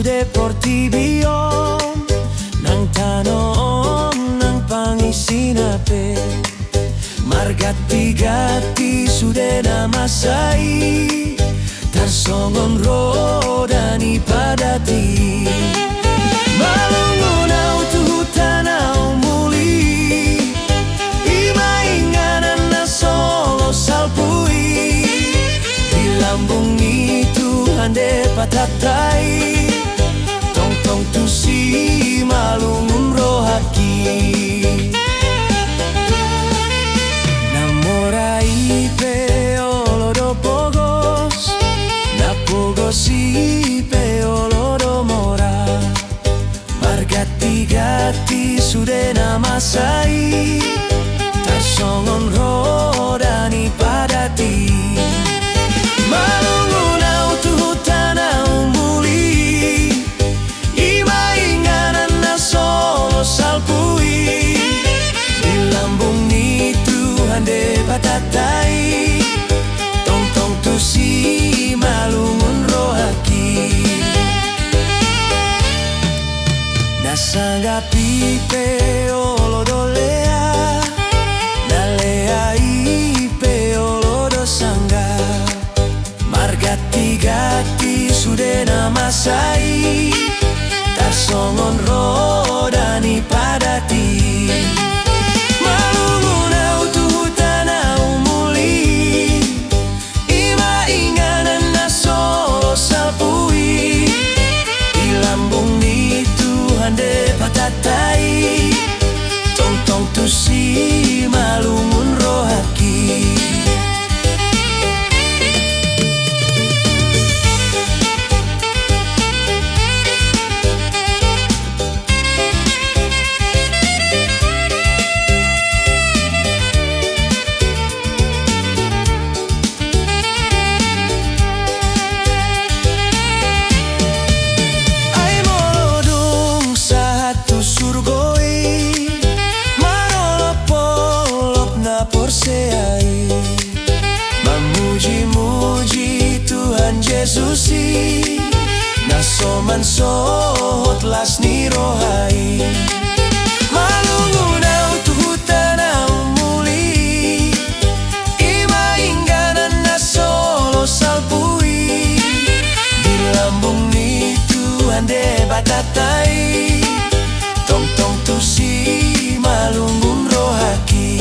Deportivion nang tanom nang pangisinape margati-gati sudah nama sai tarsongon rodani padati malungun autu hutanau muli imainganan na solo salpui di lambung itu hande patatai tong tu si malungun rohaki namorai peolo do pogos na pogosi peolo do mora margati-gati sudah nama sai tarsongon rodani padati malungun autu hutanau muli salpui di lambung itu hande patatai tong tu si malungun rohaki nasanggapi peolo dolea dalea i peolo do sangga margati-gati sudah nama sai tarsongon rodani padati malungun autu hutanau muli ima inganan na solo salpui di lambung itu hande patatai tong tu si malungun rohaki memuji-muji Tuhan Yesusi nasoman sohot lasni rohai malungun autu hutanau muli ima ingganan na solo salpui di lambung itu hande batatai tong tu si malungun rohaki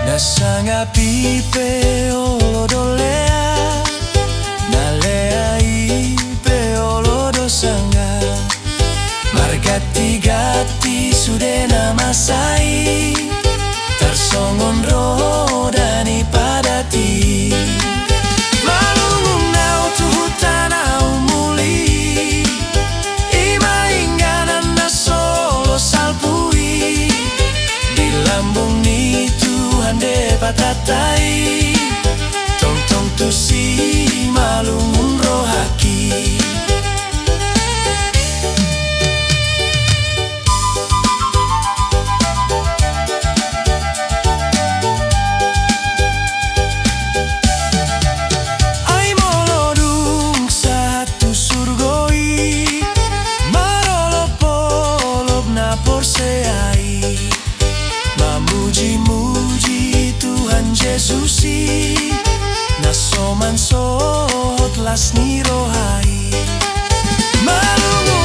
nasanggapi peolo dolea nalea i peolo do sangga margati-gati sudah nama sai tarsongon rodani padati malungun autu hutanau muli ima inganan na solo salpui di lambung itu hande patatai tong tu si malungun rohaki ai molodung satu surgoi marolop-olop na porseai memuji-muji Tuhan Yesusi nasoman sohot lasni rohai malungun